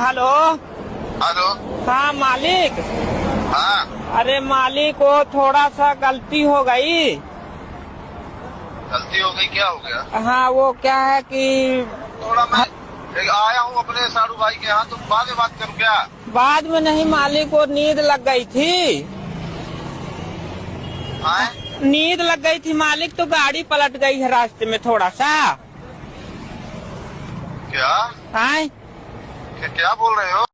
Hello. Hello. हाँ मालिक। हाँ अरे मालिक, वो थोड़ा सा गलती हो गई। गलती हो गई, क्या हो गया? हाँ वो क्या है कि थोड़ा मैं आया हूँ अपने सारू भाई के यहाँ, तुम बाद में बात करूँ क्या? बाद में नहीं मालिक, वो नींद लग गई थी। आए? नींद लग गई थी मालिक, तो गाड़ी पलट गई है रास्ते में थोड़ा सा। क्या? आए? क्या बोल रहे हो?